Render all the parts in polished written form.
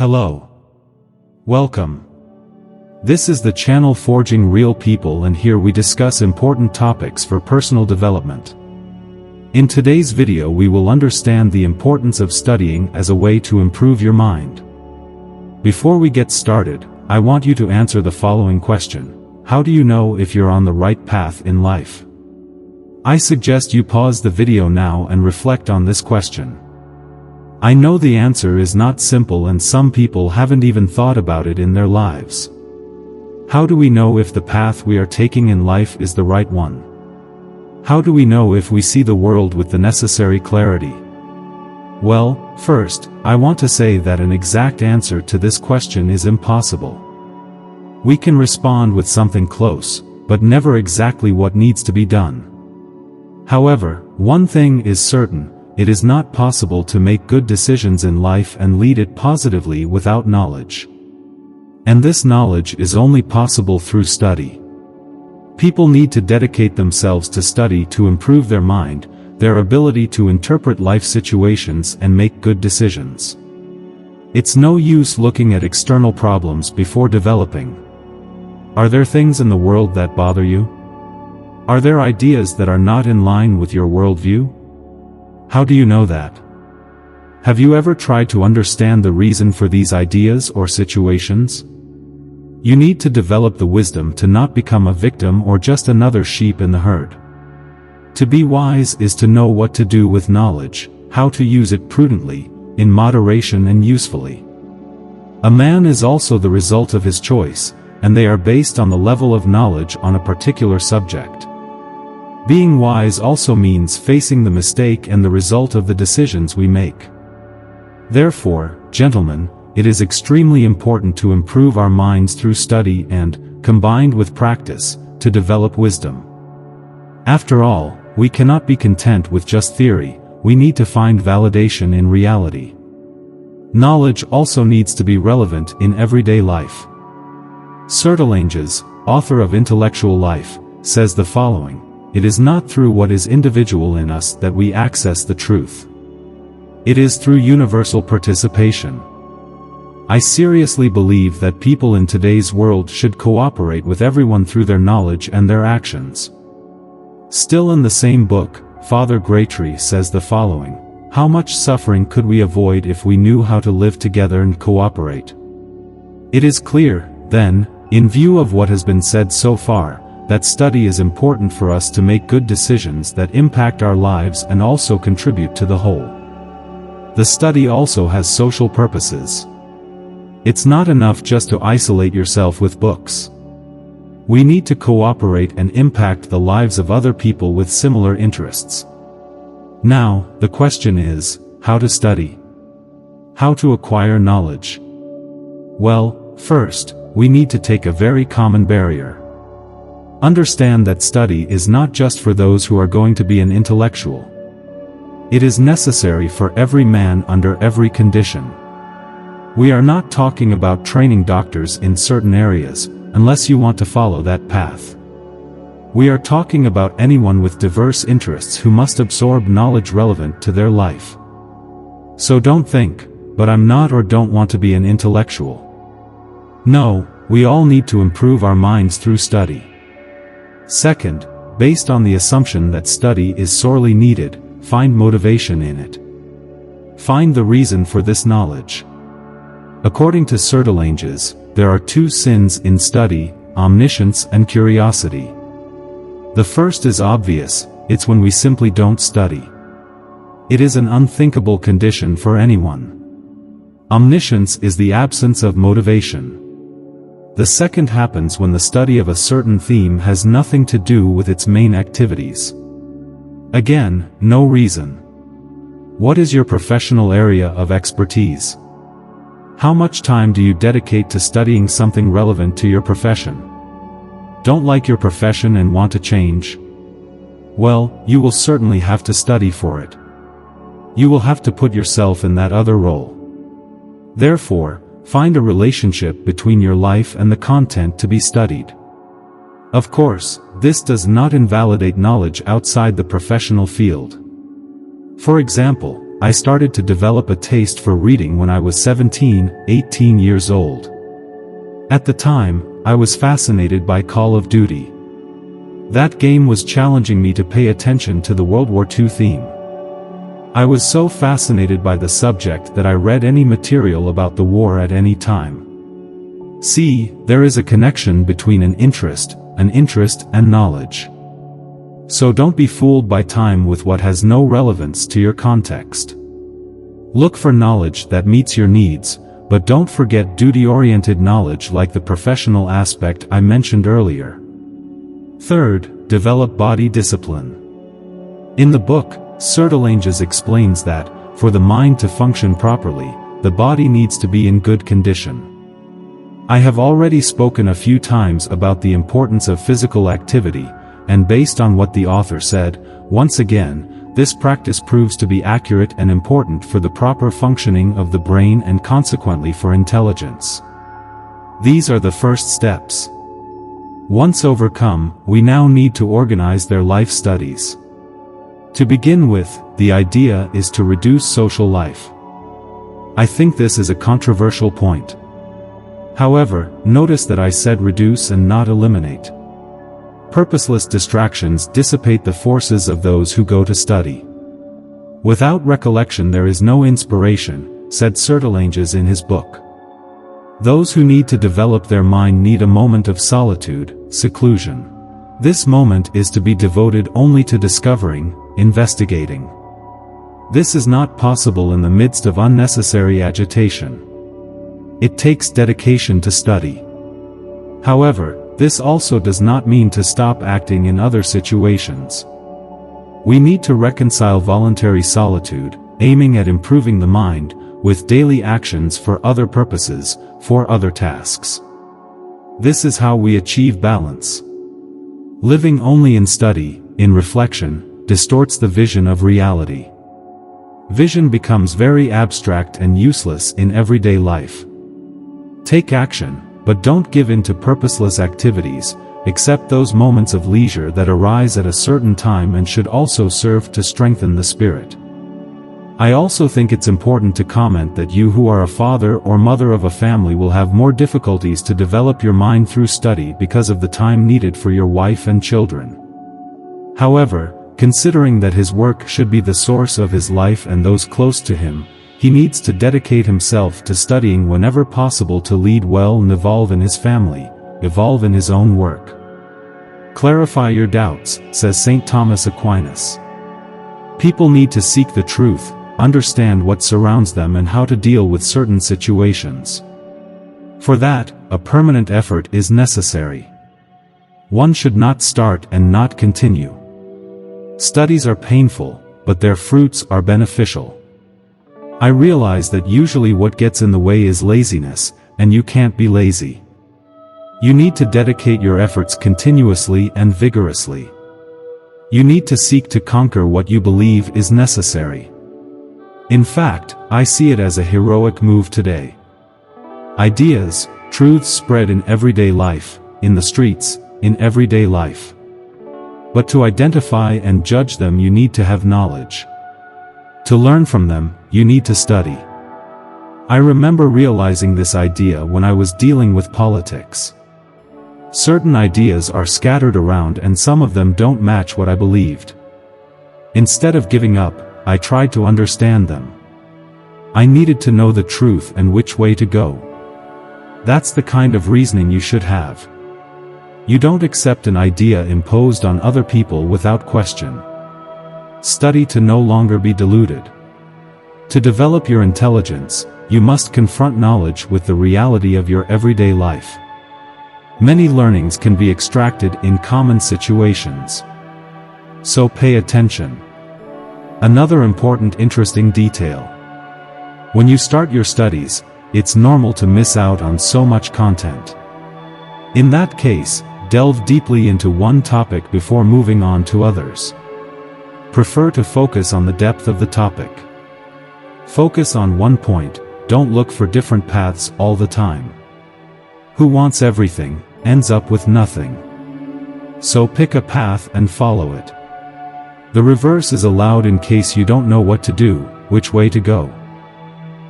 Hello. Welcome. This is the channel Forging Real People, and here we discuss important topics for personal development. In today's video we will understand the importance of studying as a way to improve your mind. Before we get started, I want you to answer the following question. How do you know if you're on the right path in life? I suggest you pause the video now and reflect on this question. I know the answer is not simple, and some people haven't even thought about it in their lives. How do we know if the path we are taking in life is the right one? How do we know if we see the world with the necessary clarity? Well, first, I want to say that an exact answer to this question is impossible. We can respond with something close, but never exactly what needs to be done. However, one thing is certain: it is not possible to make good decisions in life and lead it positively without knowledge. And this knowledge is only possible through study. People need to dedicate themselves to study to improve their mind, their ability to interpret life situations and make good decisions. It's no use looking at external problems before developing. Are there things in the world that bother you? Are there ideas that are not in line with your worldview? How do you know that? Have you ever tried to understand the reason for these ideas or situations? You need to develop the wisdom to not become a victim or just another sheep in the herd. To be wise is to know what to do with knowledge, how to use it prudently, in moderation and usefully. A man is also the result of his choice, and they are based on the level of knowledge on a particular subject. Being wise also means facing the mistake and the result of the decisions we make. Therefore, gentlemen, it is extremely important to improve our minds through study and, combined with practice, to develop wisdom. After all, we cannot be content with just theory, we need to find validation in reality. Knowledge also needs to be relevant in everyday life. Sertillanges, author of Intellectual Life, says the following: "It is not through what is individual in us that we access the truth. It is through universal participation." I seriously believe that people in today's world should cooperate with everyone through their knowledge and their actions. Still in the same book, Father Graytree says the following: "How much suffering could we avoid if we knew how to live together and cooperate?" It is clear, then, in view of what has been said so far, that study is important for us to make good decisions that impact our lives and also contribute to the whole. The study also has social purposes. It's not enough just to isolate yourself with books. We need to cooperate and impact the lives of other people with similar interests. Now, the question is, how to study? How to acquire knowledge? Well, first, we need to take a very common barrier. Understand that study is not just for those who are going to be an intellectual. It is necessary for every man under every condition. We are not talking about training doctors in certain areas, unless you want to follow that path. We are talking about anyone with diverse interests who must absorb knowledge relevant to their life. So don't think, "But I'm not or don't want to be an intellectual." No, we all need to improve our minds through study. Second, based on the assumption that study is sorely needed, find motivation in it. Find the reason for this knowledge. According to Sertillanges, there are two sins in study: omniscience and curiosity. The first is obvious: it's when we simply don't study. It is an unthinkable condition for anyone. Omniscience is the absence of motivation. The second happens when the study of a certain theme has nothing to do with its main activities. Again, no reason. What is your professional area of expertise? How much time do you dedicate to studying something relevant to your profession? Don't like your profession and want to change? Well, you will certainly have to study for it. You will have to put yourself in that other role. Therefore, find a relationship between your life and the content to be studied. Of course, this does not invalidate knowledge outside the professional field. For example, I started to develop a taste for reading when I was 17, 18 years old. At the time, I was fascinated by Call of Duty. That game was challenging me to pay attention to the World War II theme. I was so fascinated by the subject that I read any material about the war at any time. See, there is a connection between an interest and knowledge. So don't be fooled by time with what has no relevance to your context. Look for knowledge that meets your needs, but don't forget duty-oriented knowledge like the professional aspect I mentioned earlier. Third, develop body discipline. In the book, Sertillanges explains that, for the mind to function properly, the body needs to be in good condition. I have already spoken a few times about the importance of physical activity, and based on what the author said, once again, this practice proves to be accurate and important for the proper functioning of the brain and consequently for intelligence. These are the first steps. Once overcome, we now need to organize their life studies. To begin with, the idea is to reduce social life. I think this is a controversial point. However, notice that I said reduce and not eliminate. Purposeless distractions dissipate the forces of those who go to study. Without recollection there is no inspiration, said Sertillanges in his book. Those who need to develop their mind need a moment of solitude, seclusion. This moment is to be devoted only to discovering, investigating. This is not possible in the midst of unnecessary agitation. It takes dedication to study. However, this also does not mean to stop acting in other situations. We need to reconcile voluntary solitude, aiming at improving the mind, with daily actions for other purposes, for other tasks. This is how we achieve balance. Living only in study, in reflection, distorts the vision of reality. Vision becomes very abstract and useless in everyday life. Take action, but don't give in to purposeless activities, except those moments of leisure that arise at a certain time and should also serve to strengthen the spirit. I also think it's important to comment that you who are a father or mother of a family will have more difficulties to develop your mind through study because of the time needed for your wife and children. However, considering that his work should be the source of his life and those close to him, he needs to dedicate himself to studying whenever possible to lead well and evolve in his family, evolve in his own work. Clarify your doubts, says St. Thomas Aquinas. People need to seek the truth, understand what surrounds them and how to deal with certain situations. For that, a permanent effort is necessary. One should not start and not continue. Studies are painful, but their fruits are beneficial. I realize that usually what gets in the way is laziness, and you can't be lazy. You need to dedicate your efforts continuously and vigorously. You need to seek to conquer what you believe is necessary. In fact, I see it as a heroic move today. Ideas, truths spread in everyday life, in the streets, in everyday life. But to identify and judge them you need to have knowledge. To learn from them, you need to study. I remember realizing this idea when I was dealing with politics. Certain ideas are scattered around and some of them don't match what I believed. Instead of giving up, I tried to understand them. I needed to know the truth and which way to go. That's the kind of reasoning you should have. You don't accept an idea imposed on other people without question. Study to no longer be deluded. To develop your intelligence, you must confront knowledge with the reality of your everyday life. Many learnings can be extracted in common situations. So pay attention. Another important interesting detail. When you start your studies, it's normal to miss out on so much content. In that case, delve deeply into one topic before moving on to others. Prefer to focus on the depth of the topic. Focus on one point, don't look for different paths all the time. Who wants everything, ends up with nothing. So pick a path and follow it. The reverse is allowed in case you don't know what to do, which way to go.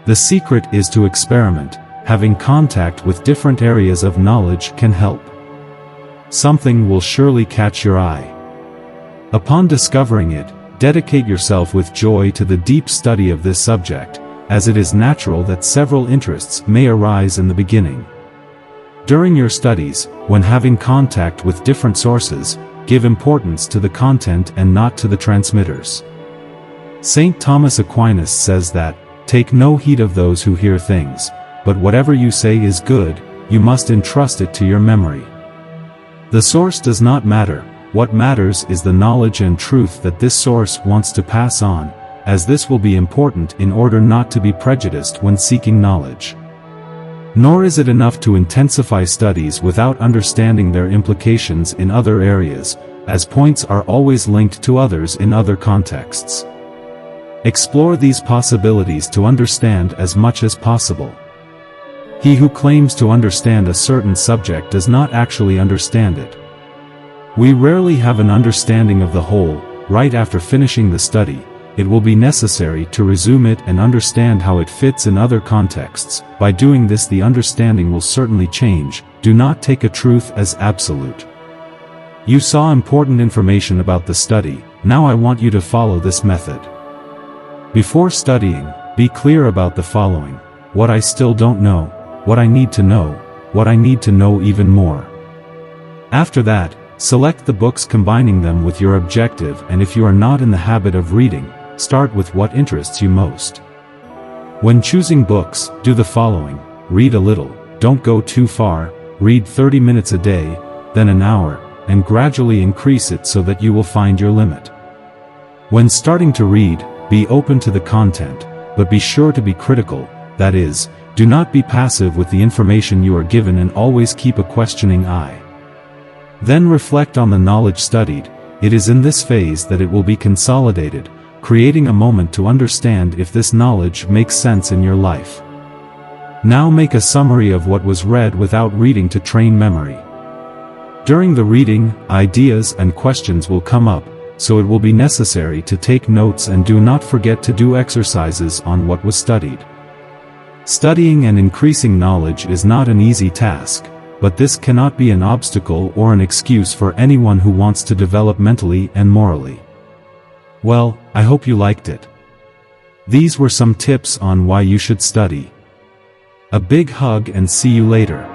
The secret is to experiment. Having contact with different areas of knowledge can help. Something will surely catch your eye. Upon discovering it, dedicate yourself with joy to the deep study of this subject, as it is natural that several interests may arise in the beginning. During your studies, when having contact with different sources, give importance to the content and not to the transmitters. St. Thomas Aquinas says that, "Take no heed of those who hear things, but whatever you say is good, you must entrust it to your memory." The source does not matter. What matters is the knowledge and truth that this source wants to pass on, as this will be important in order not to be prejudiced when seeking knowledge. Nor is it enough to intensify studies without understanding their implications in other areas, as points are always linked to others in other contexts. Explore these possibilities to understand as much as possible. He who claims to understand a certain subject does not actually understand it. We rarely have an understanding of the whole. Right after finishing the study, it will be necessary to resume it and understand how it fits in other contexts. By doing this, the understanding will certainly change. Do not take a truth as absolute. You saw important information about the study. Now I want you to follow this method. Before studying, be clear about the following: what I still don't know, what I need to know, what I need to know even more. After that, select the books combining them with your objective, and if you are not in the habit of reading, start with what interests you most. When choosing books, do the following: read a little, don't go too far, read 30 minutes a day, then an hour, and gradually increase it so that you will find your limit. When starting to read, be open to the content, but be sure to be critical, that is, do not be passive with the information you are given and always keep a questioning eye. Then reflect on the knowledge studied. It is in this phase that it will be consolidated, creating a moment to understand if this knowledge makes sense in your life. Now make a summary of what was read without reading to train memory. During the reading, ideas and questions will come up, so it will be necessary to take notes, and do not forget to do exercises on what was studied. Studying and increasing knowledge is not an easy task, but this cannot be an obstacle or an excuse for anyone who wants to develop mentally and morally. Well, I hope you liked it. These were some tips on why you should study. A big hug and see you later.